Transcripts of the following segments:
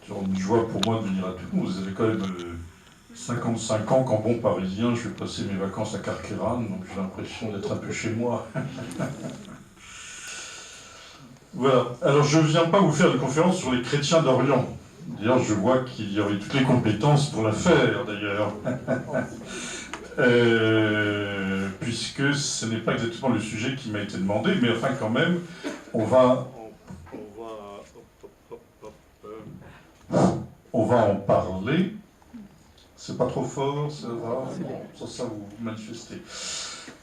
toujours une joie pour moi de venir à Toulon. Vous avez quand même 55 ans qu'en bon parisien, je vais passer mes vacances à Carqueiranne, donc j'ai l'impression d'être un peu chez moi. Voilà. Alors je ne viens pas vous faire une conférence sur les chrétiens d'Orient. D'ailleurs, je vois qu'il y aurait toutes les compétences pour la faire, d'ailleurs. Puisque ce n'est pas exactement le sujet qui m'a été demandé, mais enfin quand même, on va en parler. C'est pas trop fort, ça va. Bon, ça vous manifestez.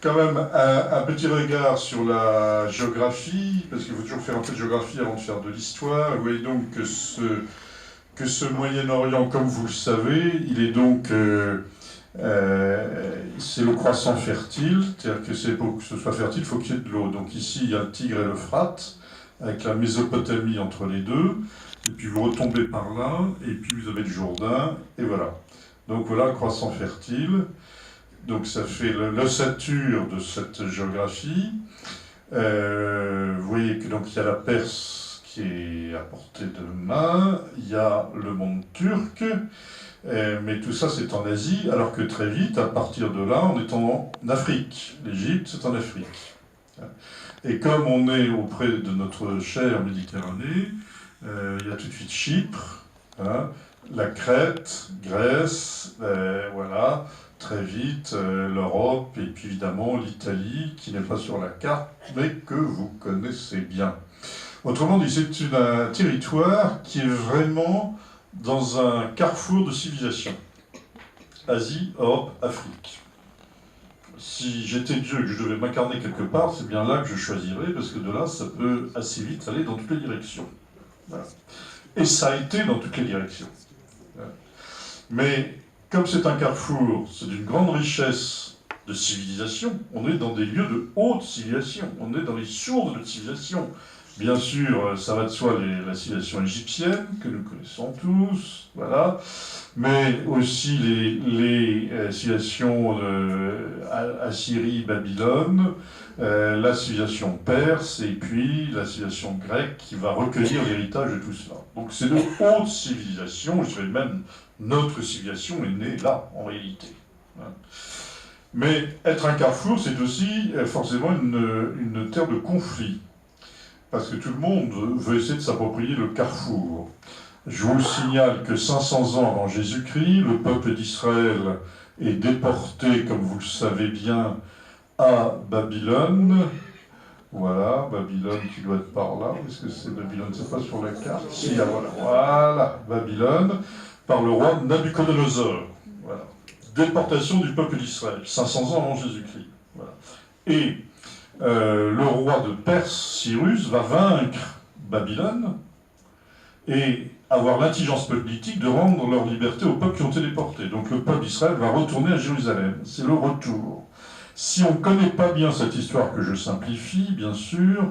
Quand même, un petit regard sur la géographie, parce qu'il faut toujours faire un peu de géographie avant de faire de l'histoire. Vous voyez donc que ce Moyen-Orient, comme vous le savez, il est donc... c'est le croissant fertile, c'est-à-dire que pour que ce soit fertile, il faut qu'il y ait de l'eau. Donc ici, il y a le Tigre et l'Euphrate, avec la Mésopotamie entre les deux, et puis vous retombez par là, et puis vous avez le Jourdain, et voilà. Donc voilà, le croissant fertile. Donc ça fait l'ossature de cette géographie. Vous voyez que donc il y a la Perse qui est à portée de main, il y a le monde turc, mais tout ça c'est en Asie, alors que très vite, à partir de là, on est en Afrique. L'Égypte, c'est en Afrique. Et comme on est auprès de notre chère Méditerranée, il y a tout de suite Chypre, hein, la Crète, Grèce, voilà, très vite l'Europe, et puis évidemment l'Italie, qui n'est pas sur la carte, mais que vous connaissez bien. Autrement dit, c'est un territoire qui est vraiment dans un carrefour de civilisation. Asie, Europe, Afrique. Si j'étais Dieu et que je devais m'incarner quelque part, c'est bien là que je choisirais, parce que de là, ça peut assez vite aller dans toutes les directions. Voilà. Et ça a été dans toutes les directions. Mais comme c'est un carrefour, c'est d'une grande richesse de civilisation, on est dans des lieux de haute civilisation, on est dans les sources de civilisation. Bien sûr, ça va de soi la civilisation égyptienne, que nous connaissons tous, voilà, mais aussi les civilisations Assyrie, Babylone, la civilisation perse, et puis la civilisation grecque qui va recueillir l'héritage de tout cela. Donc c'est de haute civilisation, je dirais même notre civilisation est née là, en réalité. Mais être un carrefour, c'est aussi forcément une terre de conflit. Parce que tout le monde veut essayer de s'approprier le carrefour. Je vous signale que 500 ans avant Jésus-Christ, le peuple d'Israël est déporté, comme vous le savez bien, à Babylone. Voilà, Babylone qui doit être par là. Est-ce que c'est Babylone? C'est pas sur la carte. Si, voilà, Babylone, par le roi Nabuchodonosor. Voilà. Déportation du peuple d'Israël, 500 ans avant Jésus-Christ. Voilà. Et le roi de Perse, Cyrus, va vaincre Babylone et avoir l'intelligence politique de rendre leur liberté aux peuples qui ont été déportés. Donc le peuple d'Israël va retourner à Jérusalem. C'est le retour. Si on ne connaît pas bien cette histoire que je simplifie, bien sûr,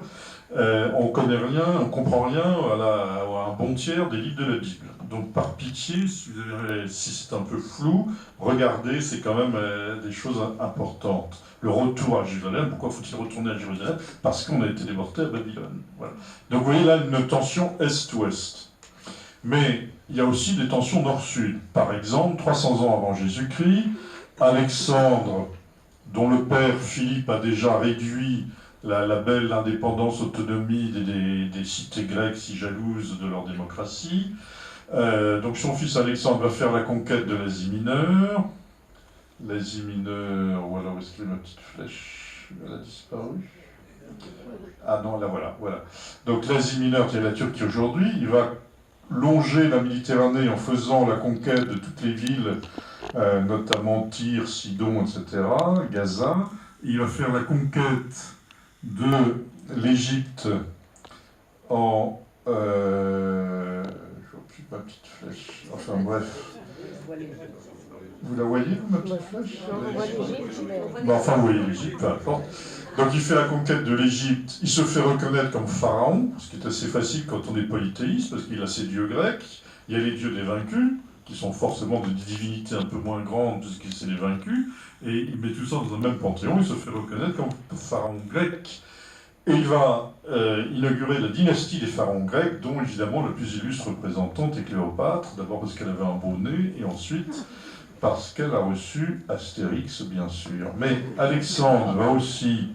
on ne connaît rien, on ne comprend rien à un bon tiers des livres de la Bible. Donc par pitié, si c'est un peu flou, regardez, c'est quand même des choses importantes. Le retour à Jérusalem, pourquoi faut-il retourner à Jérusalem? Parce qu'on a été déporté à Babylone. Voilà. Donc vous voyez là une tension est-ouest. Mais il y a aussi des tensions nord-sud. Par exemple, 300 ans avant Jésus-Christ, Alexandre, dont le père Philippe a déjà réduit la belle indépendance, autonomie des cités grecques si jalouses de leur démocratie. Donc son fils Alexandre va faire la conquête de l'Asie mineure. L'Asie mineure, voilà, où est-ce que ma petite flèche? Elle a disparu. Ah non, là voilà. Donc l'Asie mineure, qui est la Turquie aujourd'hui, il va longer la Méditerranée en faisant la conquête de toutes les villes, notamment Tyr, Sidon, etc., Gaza. Il va faire la conquête de l'Égypte en... je vois plus ma petite flèche. Enfin bref. Vous la voyez, ma petite flèche? Bon, enfin, vous voyez l'Égypte, peu importe. Donc il fait la conquête de l'Égypte, il se fait reconnaître comme pharaon, ce qui est assez facile quand on est polythéiste, parce qu'il a ses dieux grecs, il y a les dieux des vaincus, qui sont forcément des divinités un peu moins grandes, puisque c'est les vaincus, et il met tout ça dans un même panthéon, il se fait reconnaître comme pharaon grec. Et il va inaugurer la dynastie des pharaons grecs, dont évidemment le plus illustre représentante est Cléopâtre, d'abord parce qu'elle avait un beau nez, et ensuite parce qu'elle a reçu Astérix, bien sûr. Mais Alexandre va aussi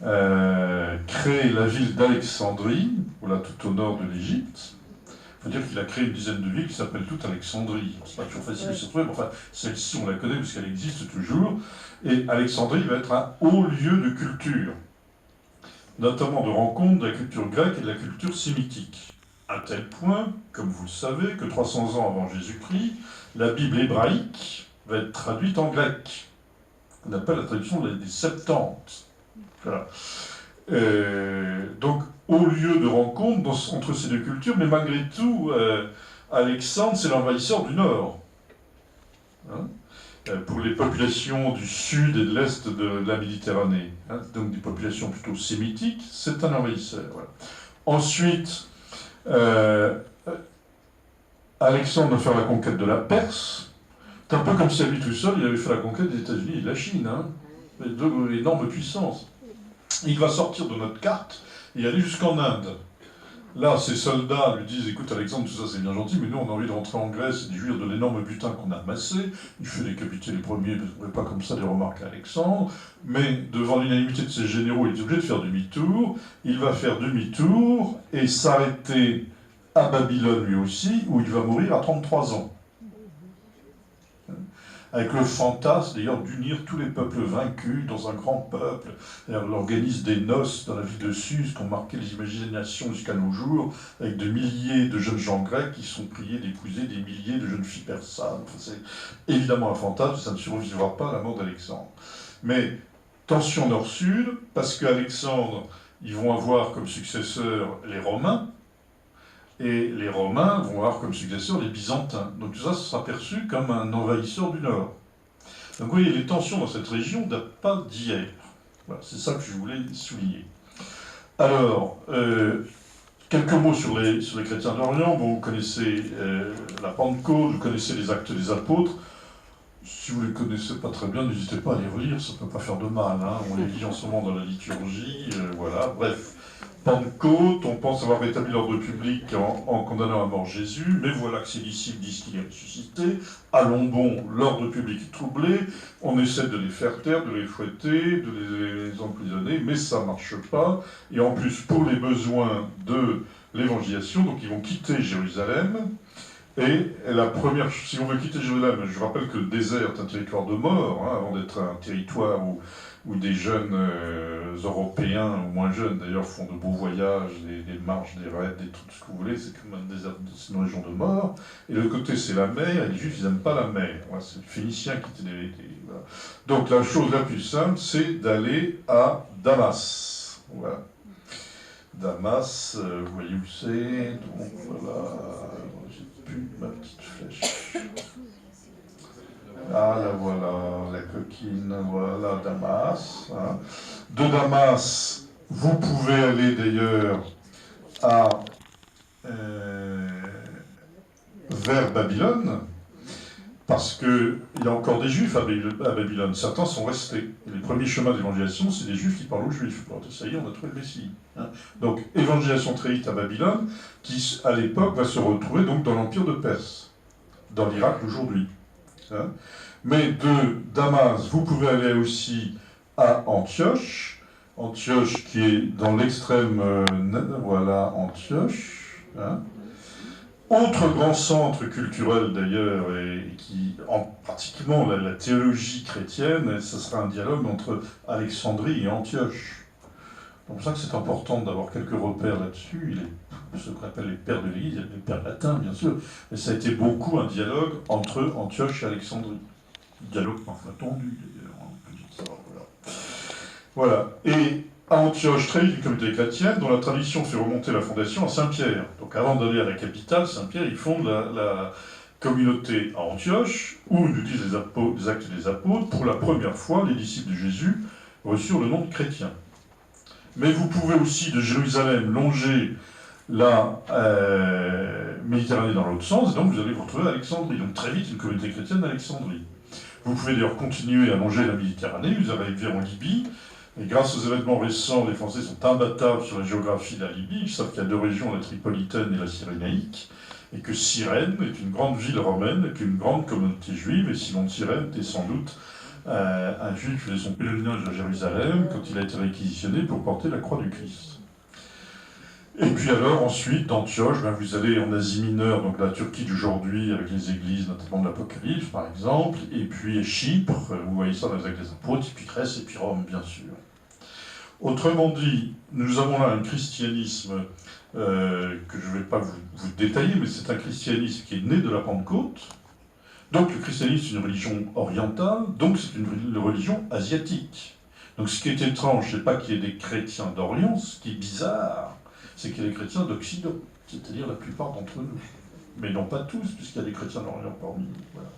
créer la ville d'Alexandrie, voilà, tout au nord de l'Égypte. Il faut dire qu'il a créé une dizaine de villes qui s'appellent toutes Alexandrie. C'est pas toujours facile de se trouver, mais enfin, celle-ci, on la connaît parce qu'elle existe toujours. Et Alexandrie va être un haut lieu de culture, notamment de rencontre de la culture grecque et de la culture sémitique. À tel point, comme vous le savez, que 300 ans avant Jésus-Christ, la Bible hébraïque va être traduite en grec. On appelle la traduction des Septante. Voilà. Donc, au lieu de rencontre entre ces deux cultures, mais malgré tout, Alexandre, c'est l'envahisseur du Nord. Hein, pour les populations du sud et de l'est de la Méditerranée, hein, donc des populations plutôt sémitiques, c'est un envahisseur. Voilà. Ensuite, Alexandre va faire la conquête de la Perse. C'est un peu comme si à lui tout seul, il avait fait la conquête des États-Unis et de la Chine, hein, les deux énormes puissances. Il va sortir de notre carte et aller jusqu'en Inde. Là, ses soldats lui disent, écoute Alexandre, tout ça c'est bien gentil, mais nous on a envie de rentrer en Grèce et de jouir de l'énorme butin qu'on a amassé. Il fait décapiter les premiers, parce qu'on ne fait pas comme ça des remarques à Alexandre. Mais devant l'unanimité de ses généraux, il est obligé de faire demi-tour. Il va faire demi-tour et s'arrêter à Babylone lui aussi, où il va mourir à 33 ans. Avec le fantasme d'ailleurs d'unir tous les peuples vaincus dans un grand peuple. D'ailleurs, il organise des noces dans la ville de Suse qui ont marqué les imaginations jusqu'à nos jours, avec de milliers de jeunes gens grecs qui sont priés d'épouser des milliers de jeunes filles persanes. Enfin, c'est évidemment un fantasme, ça ne survivra pas à la mort d'Alexandre. Mais tension nord-sud, parce qu'Alexandre, ils vont avoir comme successeurs les Romains, et les Romains vont avoir comme successeurs les Byzantins. Donc tout ça sera perçu comme un envahisseur du Nord. Donc vous voyez, les tensions dans cette région ne datent pas d'hier. Voilà, c'est ça que je voulais souligner. Alors, quelques mots sur les chrétiens d'Orient. Bon, vous connaissez la Pentecôte, vous connaissez les Actes des Apôtres. Si vous ne les connaissez pas très bien, n'hésitez pas à les relire, ça ne peut pas faire de mal. Hein. On les lit en ce moment dans la liturgie, voilà, bref. Pentecôte, on pense avoir rétabli l'ordre public en condamnant à mort Jésus, mais voilà que ses disciples disent qu'il est ressuscité. Allons bon, l'ordre public est troublé, on essaie de les faire taire, de les fouetter, de les emprisonner, mais ça ne marche pas. Et en plus, pour les besoins de l'évangélisation, donc ils vont quitter Jérusalem. Et la première, si on veut quitter Jérusalem, je rappelle que le désert est un territoire de mort, hein, avant d'être un territoire où des jeunes Européens, ou moins jeunes d'ailleurs, font de beaux voyages, des marches, des raids, des trucs, ce que vous voulez, c'est comme un désert, c'est une région de mort. Et de l'autre côté, c'est la mer, et les Juifs, ils n'aiment pas la mer. Voilà, c'est les Phéniciens qui étaient voilà. Donc la chose la plus simple, c'est d'aller à Damas. Voilà. Damas, vous voyez où c'est, donc voilà, j'ai plus ma petite flèche. Ah, là voilà, la coquine, voilà, Damas. Hein. De Damas, vous pouvez aller d'ailleurs vers Babylone, parce qu'il y a encore des Juifs à Babylone. Certains sont restés. Et les premiers chemins d'évangélisation, c'est des Juifs qui parlent aux Juifs. Alors, ça y est, on a trouvé le Messie. Hein. Donc, évangélisation très vite à Babylone, qui, à l'époque, va se retrouver donc dans l'Empire de Perse, dans l'Irak d'aujourd'hui. Hein. Mais de Damas, vous pouvez aller aussi à Antioche. Antioche qui est dans l'extrême... voilà, Antioche. Hein. Autre grand centre culturel d'ailleurs, et qui, pratiquement la théologie chrétienne, ce sera un dialogue entre Alexandrie et Antioche. C'est pour ça que c'est important d'avoir quelques repères là-dessus. Ce qu'on appelle les pères de l'Église, les pères latins bien sûr, mais ça a été beaucoup un dialogue entre Antioche et Alexandrie. Dialogue parfois tendu d'ailleurs, on peut dire ça, voilà. Et à Antioche, très vite, une communauté chrétienne dont la tradition fait remonter la fondation à Saint-Pierre. Donc avant d'aller à la capitale, Saint-Pierre, ils fondent la communauté à Antioche, où, nous disent les Actes des Apôtres, pour la première fois, les disciples de Jésus reçurent le nom de chrétiens. Mais vous pouvez aussi, de Jérusalem, longer la Méditerranée dans l'autre sens, et donc vous allez vous retrouver à Alexandrie. Donc très vite, une communauté chrétienne à Alexandrie. Vous pouvez d'ailleurs continuer à longer la Méditerranée, vous arrivez en Libye, Et grâce aux événements récents, les Français sont imbattables sur la géographie de la Libye. Ils savent qu'il y a deux régions, la Tripolitaine et la Cyrénaïque, et que Cyrène est une grande ville romaine avec une grande communauté juive. Et Simon de Cyrène était sans doute un juif qui faisait son pèlerinage à Jérusalem quand il a été réquisitionné pour porter la croix du Christ. Et puis alors, ensuite, d'Antioche, vous allez en Asie mineure, donc la Turquie d'aujourd'hui, avec les églises, notamment de l'Apocalypse, par exemple, et puis Chypre, vous voyez ça dans les Actes des Apôtres, et puis Grèce, et puis Rome, bien sûr. Autrement dit, nous avons là un christianisme que je ne vais pas vous détailler, mais c'est un christianisme qui est né de la Pentecôte. Donc le christianisme, c'est une religion orientale, donc c'est une religion asiatique. Donc ce qui est étrange, c'est pas qu'il y ait des chrétiens d'Orient, ce qui est bizarre, c'est qu'il y a des chrétiens d'Occident, c'est-à-dire la plupart d'entre nous. Mais non pas tous, puisqu'il y a des chrétiens d'Orient parmi nous. Voilà.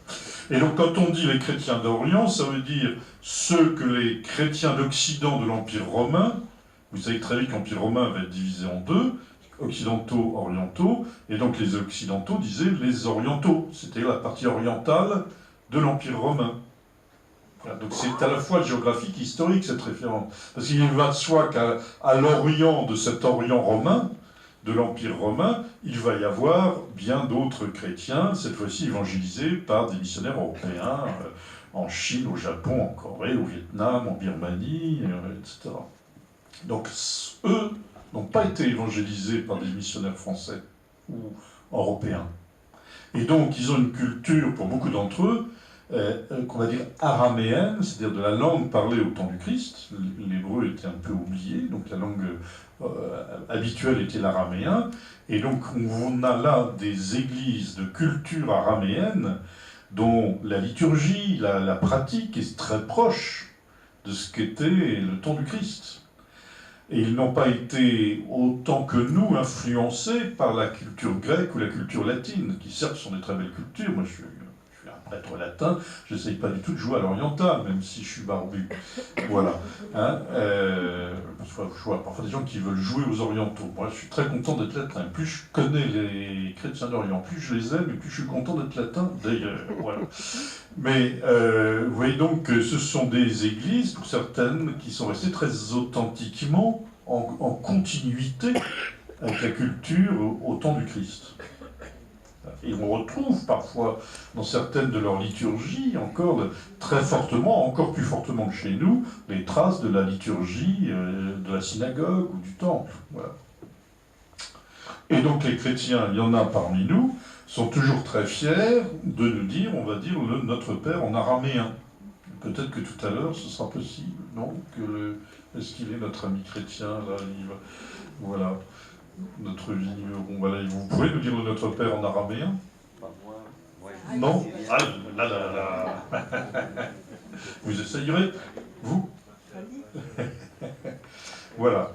Et donc quand on dit les chrétiens d'Orient, ça veut dire ceux que les chrétiens d'Occident de l'Empire romain, vous savez très vite que l'Empire romain va être divisé en deux, occidentaux, orientaux, et donc les occidentaux disaient les orientaux, c'était la partie orientale de l'Empire romain. Voilà, donc c'est à la fois géographique et historique cette référence. Parce qu'il va de soi qu'à l'orient de cet orient romain, de l'Empire romain, il va y avoir bien d'autres chrétiens, cette fois-ci évangélisés par des missionnaires européens, en Chine, au Japon, en Corée, au Vietnam, en Birmanie, etc. Donc eux n'ont pas été évangélisés par des missionnaires français ou européens. Et donc ils ont une culture, pour beaucoup d'entre eux, qu'on va dire araméenne, c'est-à-dire de la langue parlée au temps du Christ. L'hébreu était un peu oublié, donc la langue habituelle était l'araméen. Et donc on a là des églises de culture araméenne dont la liturgie, la pratique est très proche de ce qu'était le temps du Christ. Et ils n'ont pas été autant que nous influencés par la culture grecque ou la culture latine, qui certes sont des très belles cultures. Moi je suis un prêtre latin, je n'essaye pas du tout de jouer à l'oriental, même si je suis barbu. Voilà. Hein, parce que je vois parfois des gens qui veulent jouer aux orientaux. Moi je suis très content d'être latin. Plus je connais les chrétiens d'Orient, plus je les aime et plus je suis content d'être latin d'ailleurs. Voilà. Mais vous voyez donc que ce sont des églises, pour certaines, qui sont restées très authentiquement en continuité avec la culture au temps du Christ. Et on retrouve parfois dans certaines de leurs liturgies encore très fortement, encore plus fortement que chez nous, les traces de la liturgie de la synagogue ou du temple. Voilà. Et donc les chrétiens, il y en a parmi nous, sont toujours très fiers de nous dire, on va dire, le Notre Père en araméen. Peut-être que tout à l'heure, ce sera possible, non? Est-ce qu'il est notre ami chrétien, là, voilà, notre vigneron, voilà, vous pouvez nous dire le Notre Père en araméen? Non? Ah, là. Vous essayerez? Vous? Voilà.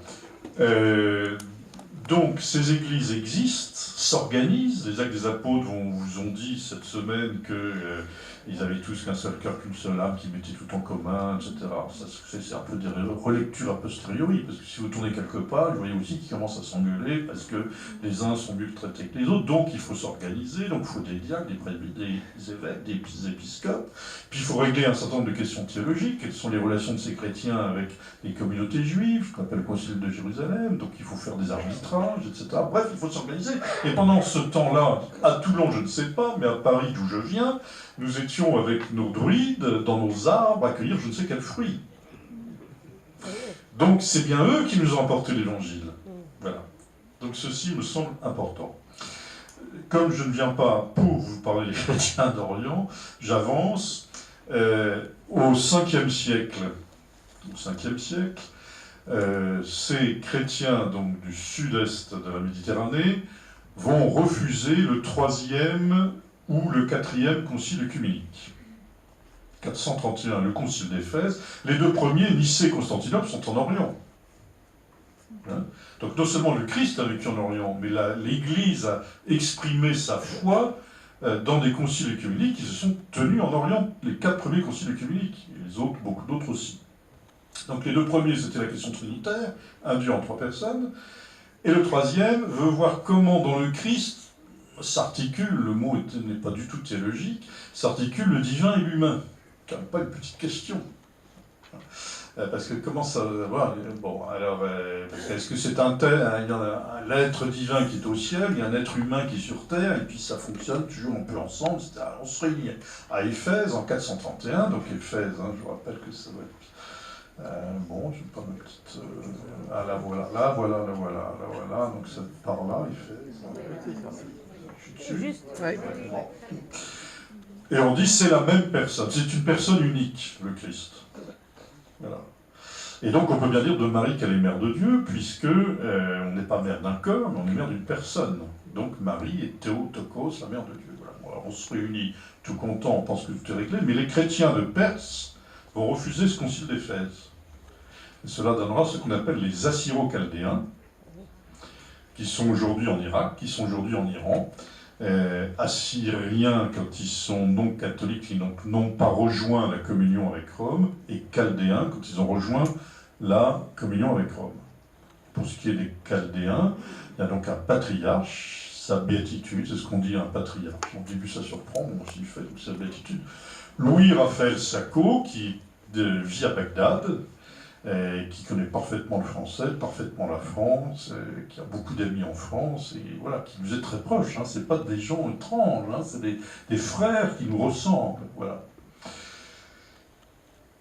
Donc, ces églises existent, s'organisent. Les Actes des Apôtres vous ont dit cette semaine qu'ils avaient tous qu'un seul cœur, qu'une seule âme, qu'ils mettaient tout en commun, etc. Ça, c'est un peu des relectures a posteriori, parce que si vous tournez quelque part, vous voyez aussi qu'ils commencent à s'engueuler, parce que les uns sont mieux traités que les autres, donc il faut s'organiser, donc il faut des diacres, des évêques, des épiscopes, puis il faut régler un certain nombre de questions théologiques, quelles sont les relations de ces chrétiens avec les communautés juives, ce qu'on appelle le Concile de Jérusalem, donc il faut faire des arbitrages, etc. Bref, il faut s'organiser. Et pendant ce temps-là, à Toulon, je ne sais pas, mais à Paris, d'où je viens, nous étions avec nos druides dans nos arbres à cueillir je ne sais quel fruit. Donc c'est bien eux qui nous ont apporté l'évangile. Voilà. Donc ceci me semble important. Comme je ne viens pas pour vous parler des chrétiens d'Orient, j'avance au 5e siècle. Au 5e siècle, ces chrétiens donc, du sud-est de la Méditerranée vont refuser le 3e ou le 4e concile œcuménique. 431, le concile d'Éphèse. Les deux premiers, Nicée et Constantinople, sont en Orient. Hein? Donc non seulement le Christ a vécu en Orient, mais l'Église a exprimé sa foi dans des conciles œcuméniques qui se sont tenus en Orient, les 4 premiers conciles œcuméniques, et les autres, beaucoup d'autres aussi. Donc les deux premiers, c'était la question trinitaire, un Dieu en 3 personnes, et le 3e veut voir comment dans le Christ s'articule, le mot n'est pas du tout théologique, s'articule le divin et l'humain. C'est quand même pas une petite question. Parce que comment ça va avoir... Bon, alors, est-ce que c'est un l'être divin qui est au ciel, il y a un être humain qui est sur terre, et puis ça fonctionne toujours un peu ensemble. On se réunit à Éphèse en 431, donc Éphèse, hein, je vous rappelle que ça doit être... bon, je ne vais pas ma petite... ah, la voilà, donc ça par là, Éphèse. Je suis dessus. Juste, ouais. Et on dit c'est la même personne, c'est une personne unique, le Christ. Voilà. Et donc on peut bien dire de Marie qu'elle est mère de Dieu, puisque on n'est pas mère d'un corps, mais on est mère d'une personne. Donc Marie est Théotokos, la mère de Dieu. Voilà. Alors, on se réunit tout content, on pense que tout est réglé, mais les chrétiens de Perse vont refuser ce concile d'Éphèse. Et cela donnera ce qu'on appelle les Assyro-Chaldéens, qui sont aujourd'hui en Irak, qui sont aujourd'hui en Iran. Assyriens quand ils sont non catholiques, ils n'ont pas rejoint la communion avec Rome, et Chaldéens quand ils ont rejoint la communion avec Rome. Pour ce qui est des Chaldéens, il y a donc un patriarche, sa béatitude, c'est ce qu'on dit un patriarche. Au début ça surprend, moi aussi il fait donc sa béatitude. Louis-Raphaël Sacco, qui vit à Bagdad, qui connaît parfaitement le français, parfaitement la France, qui a beaucoup d'amis en France, et voilà, qui nous est très proche. Hein, c'est pas des gens étranges, hein, c'est des frères qui nous ressemblent. Voilà.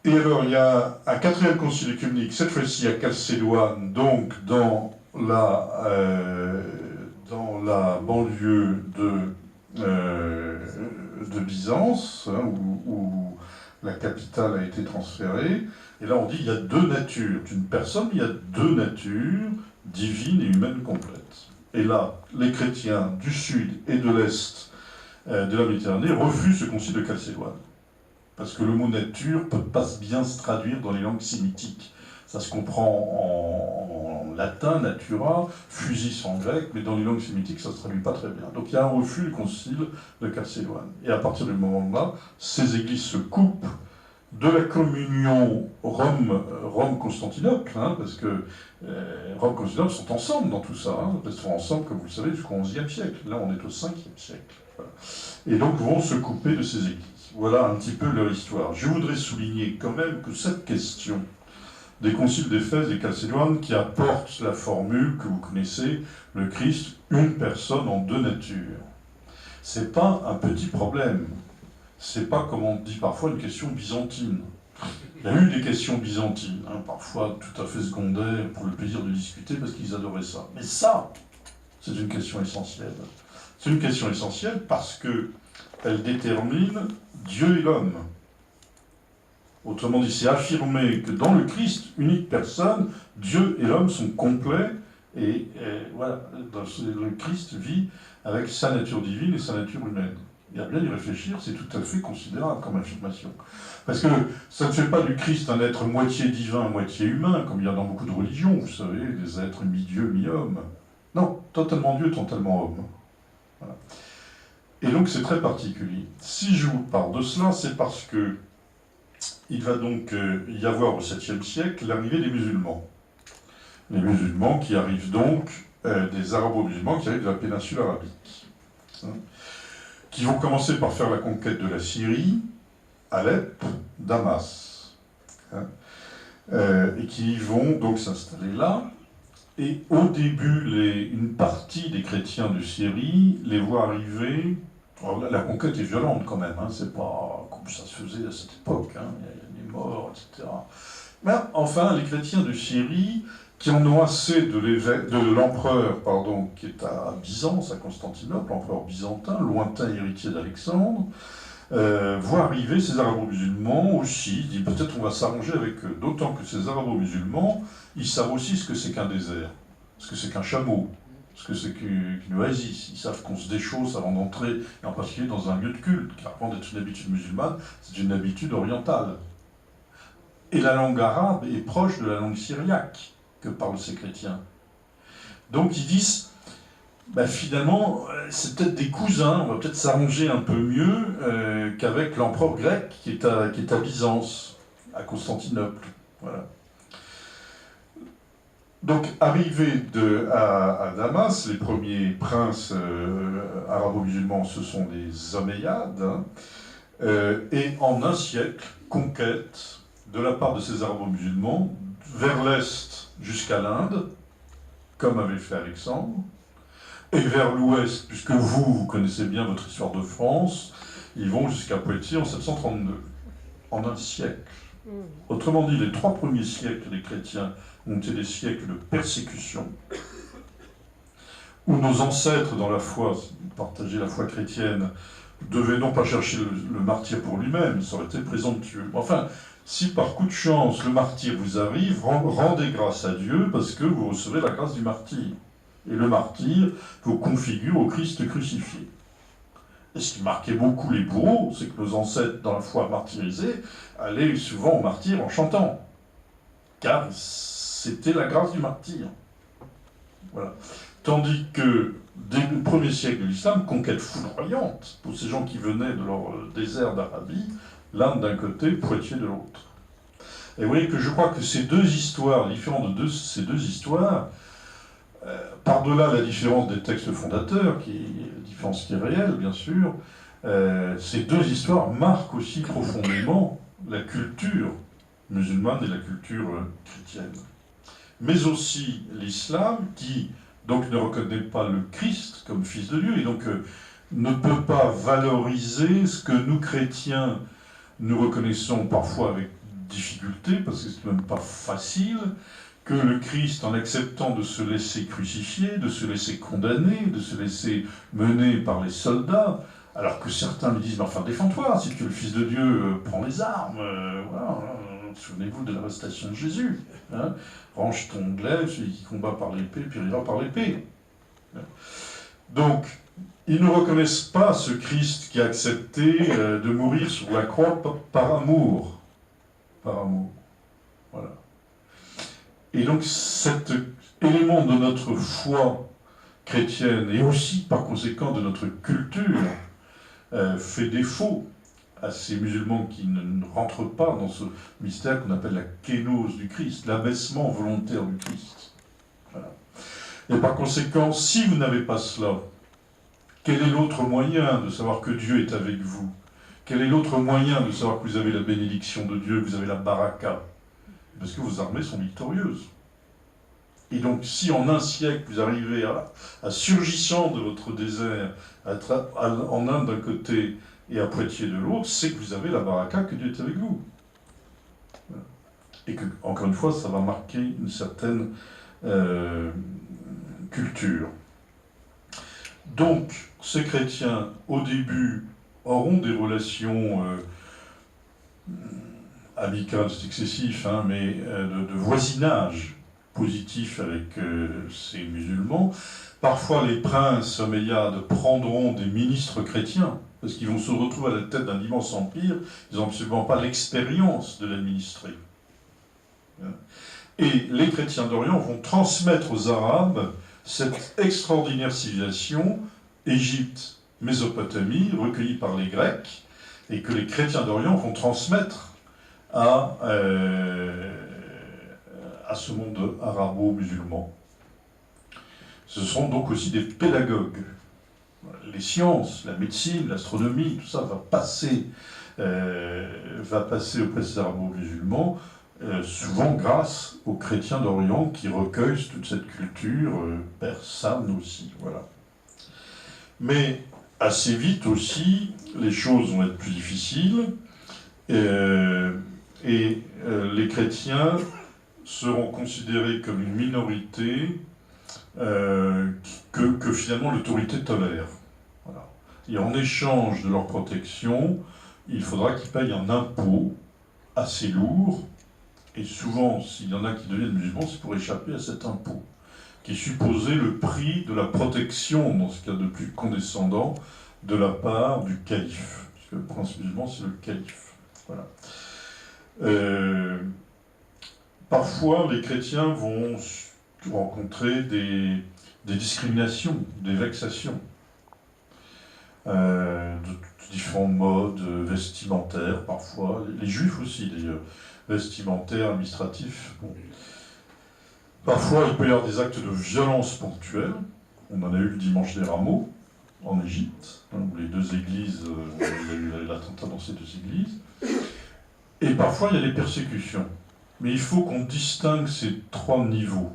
Et alors, il y a un quatrième concile œcuménique, cette fois-ci à Chalcédoine, donc dans la banlieue de Byzance, hein, où la capitale a été transférée. Et là, on dit qu'il y a deux natures. D'une personne, il y a deux natures, divines et humaines complètes. Et là, les chrétiens du sud et de l'est de la Méditerranée refusent ce concile de Chalcédoine. Parce que le mot nature ne peut pas bien se traduire dans les langues sémitiques. Ça se comprend en latin, natura, physis en grec, mais dans les langues sémitiques, ça ne se traduit pas très bien. Donc il y a un refus du concile de Chalcédoine. Et à partir du moment-là, ces églises se coupent de la communion Rome-Constantinople, hein, parce que Rome-Constantinople sont ensemble dans tout ça, hein, ils sont ensemble, comme vous le savez, jusqu'au XIe siècle. Là, on est au 5e siècle. Voilà. Et donc, vont se couper de ces églises. Voilà un petit peu leur histoire. Je voudrais souligner quand même que cette question des conciles d'Éphèse et Chalcédoine qui apporte la formule que vous connaissez, le Christ, une personne en deux natures, c'est pas un petit problème. C'est pas, comme on dit parfois, une question byzantine. Il y a eu des questions byzantines, hein, parfois tout à fait secondaires, pour le plaisir de discuter, parce qu'ils adoraient ça. Mais ça, c'est une question essentielle. C'est une question essentielle parce qu'elle détermine Dieu et l'homme. Autrement dit, c'est affirmer que dans le Christ, unique personne, Dieu et l'homme sont complets, et voilà, le Christ vit avec sa nature divine et sa nature humaine. Il y a bien y réfléchir, c'est tout à fait considérable comme affirmation. Parce que ça ne fait pas du Christ un être moitié divin, moitié humain, comme il y a dans beaucoup de religions, vous savez, des êtres mi-dieu, mi-homme. Non, totalement Dieu, totalement homme. Voilà. Et donc c'est très particulier. Si je vous parle de cela, c'est parce que il va donc y avoir au 7e siècle l'arrivée des musulmans. Les musulmans qui arrivent donc, des arabo-musulmans qui arrivent de la péninsule arabique. Hein, qui vont commencer par faire la conquête de la Syrie, Alep, Damas, hein, et qui vont donc s'installer là. Et au début, une partie des chrétiens de Syrie les voit arriver. Alors, la conquête est violente quand même, hein, c'est pas comme ça se faisait à cette époque, hein, il y a des morts, etc. Mais enfin, les chrétiens de Syrie, qui en ont assez de l'empereur, qui est à Byzance, à Constantinople, l'empereur byzantin, lointain héritier d'Alexandre, voient arriver ces arabo-musulmans aussi. Ils disent peut-être on va s'arranger avec eux. D'autant que ces arabo-musulmans, ils savent aussi ce que c'est qu'un désert, ce que c'est qu'un chameau, ce que c'est qu'une oasis. Ils savent qu'on se déchausse avant d'entrer, et en particulier dans un lieu de culte, car avant d'être une habitude musulmane, c'est une habitude orientale. Et la langue arabe est proche de la langue syriaque que parlent ces chrétiens. Donc ils disent, finalement, c'est peut-être des cousins, on va peut-être s'arranger un peu mieux qu'avec l'empereur grec qui est à Byzance, à Constantinople. Voilà. Donc, arrivés à Damas, les premiers princes arabo-musulmans, ce sont les Omeyyades, hein, et en un siècle, conquête de la part de ces arabo-musulmans vers l'est jusqu'à l'Inde, comme avait fait Alexandre, et vers l'ouest, puisque vous connaissez bien votre histoire de France, ils vont jusqu'à Poitiers en 732, en un siècle. Autrement dit, les 3 premiers siècles des chrétiens ont été des siècles de persécution, où nos ancêtres dans la foi, partageaient la foi chrétienne, devaient non pas chercher le martyr pour lui-même, ça aurait été présomptueux. Enfin, si par coup de chance le martyr vous arrive, rendez grâce à Dieu parce que vous recevez la grâce du martyr. Et le martyr vous configure au Christ crucifié. Et ce qui marquait beaucoup les bourreaux, c'est que nos ancêtres dans la foi martyrisés allaient souvent au martyr en chantant. Car c'était la grâce du martyr. Voilà. Tandis que, dès le premier siècle de l'islam, conquête foudroyante pour ces gens qui venaient de leur désert d'Arabie, l'Inde d'un côté, Poitiers de l'autre. Et vous voyez que je crois que ces deux histoires, différentes de ces deux histoires, par-delà la différence des textes fondateurs, la différence qui est réelle, bien sûr, ces deux histoires marquent aussi profondément la culture musulmane et la culture chrétienne. Mais aussi l'islam, qui donc ne reconnaît pas le Christ comme fils de Dieu, et donc ne peut pas valoriser ce que nous, chrétiens, nous reconnaissons parfois avec difficulté, parce que c'est même pas facile, que le Christ, en acceptant de se laisser crucifier, de se laisser condamner, de se laisser mener par les soldats, alors que certains lui disent, mais enfin défends-toi, si tu es le Fils de Dieu, prends les armes, voilà, souvenez-vous de l'arrestation de Jésus, hein, range ton glaive, celui qui combat par l'épée, périra par l'épée. Donc, ils ne reconnaissent pas ce Christ qui a accepté de mourir sur la croix par amour. Par amour. Voilà. Et donc cet élément de notre foi chrétienne et aussi par conséquent de notre culture fait défaut à ces musulmans qui ne rentrent pas dans ce mystère qu'on appelle la kénose du Christ, l'abaissement volontaire du Christ. Voilà. Et par conséquent, si vous n'avez pas cela, quel est l'autre moyen de savoir que Dieu est avec vous? Quel est l'autre moyen de savoir que vous avez la bénédiction de Dieu, que vous avez la baraka? Parce que vos armées sont victorieuses. Et donc, si en un siècle, vous arrivez à surgissant de votre désert, en Inde d'un côté et à Poitiers de l'autre, c'est que vous avez la baraka, que Dieu est avec vous. Et que, encore une fois, ça va marquer une certaine culture. Donc, ces chrétiens, au début, auront des relations amicales, c'est excessif, hein, mais de voisinage positif avec ces musulmans. Parfois, les princes omeyyades prendront des ministres chrétiens, parce qu'ils vont se retrouver à la tête d'un immense empire, ils n'ont absolument pas l'expérience de l'administrer. Et les chrétiens d'Orient vont transmettre aux Arabes cette extraordinaire civilisation, Égypte, Mésopotamie, recueillie par les Grecs, et que les chrétiens d'Orient vont transmettre à ce monde arabo-musulman. Ce seront donc aussi des pédagogues. Les sciences, la médecine, l'astronomie, tout ça va passer auprès des arabo-musulmans, souvent grâce aux chrétiens d'Orient qui recueillent toute cette culture persane aussi. Voilà. Mais assez vite aussi, les choses vont être plus difficiles et les chrétiens seront considérés comme une minorité que finalement l'autorité tolère. Voilà. Et en échange de leur protection, il faudra qu'ils payent un impôt assez lourd, et souvent, s'il y en a qui deviennent musulmans, c'est pour échapper à cet impôt, qui est supposé le prix de la protection, dans ce cas de plus condescendant, de la part du calife. Parce que le prince musulman, c'est le calife. Voilà. Parfois, les chrétiens vont rencontrer des discriminations, des vexations, de différents modes vestimentaires, parfois, les juifs aussi d'ailleurs, vestimentaires, administratifs. Bon. Parfois, il peut y avoir des actes de violence ponctuels. On en a eu le dimanche des Rameaux, en Égypte, où les deux églises, il y a eu l'attentat dans ces deux églises. Et parfois il y a des persécutions. Mais il faut qu'on distingue ces trois niveaux.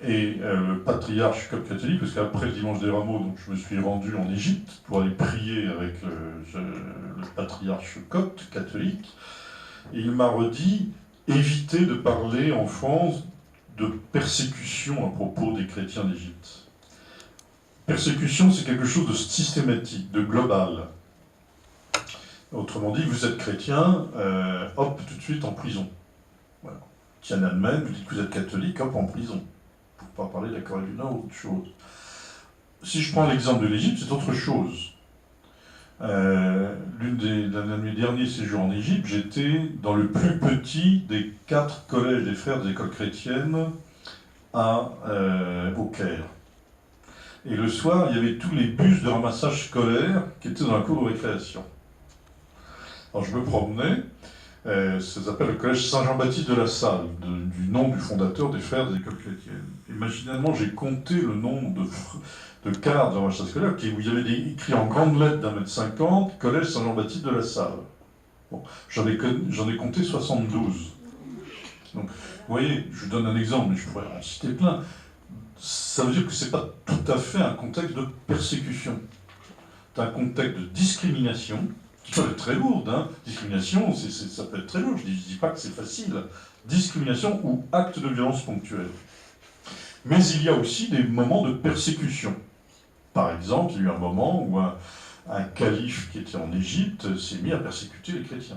Et le patriarche copte catholique, parce qu'après le dimanche des Rameaux, donc, je me suis rendu en Égypte pour aller prier avec le patriarche copte catholique, et il m'a redit évitez de parler en France de persécution à propos des chrétiens d'Égypte. Persécution, c'est quelque chose de systématique, de global. Autrement dit, vous êtes chrétien, hop, tout de suite en prison. Voilà. Tiananmen, vous dites que vous êtes catholique, hop, en prison. Pour pas parler de la Corée du Nord ou autre chose. Si je prends l'exemple de l'Égypte, c'est autre chose. L'un de mes derniers séjours en Égypte, j'étais dans le plus petit des 4 collèges des frères des écoles chrétiennes au Caire. Et le soir, il y avait tous les bus de ramassage scolaire qui étaient dans la cour de récréation. Alors je me promenais, ça s'appelle le collège Saint-Jean-Baptiste de la Salle, du nom du fondateur des frères des écoles chrétiennes. Et machinalement, j'ai compté le nombre de cadres de ramassage scolaire où il y avait écrit en grandes lettres d'1,50 m, collège Saint-Jean-Baptiste de la Salle. Bon, j'en ai compté 72. Donc, vous voyez, je vous donne un exemple, mais je pourrais en citer plein. Ça veut dire que ce n'est pas tout à fait un contexte de persécution. C'est un contexte de discrimination, qui peut être très lourde. Hein. Discrimination, ça peut être très lourd. Je ne dis pas que c'est facile. Discrimination ou acte de violence ponctuelle. Mais il y a aussi des moments de persécution. Par exemple, il y a eu un moment où un calife qui était en Égypte s'est mis à persécuter les chrétiens.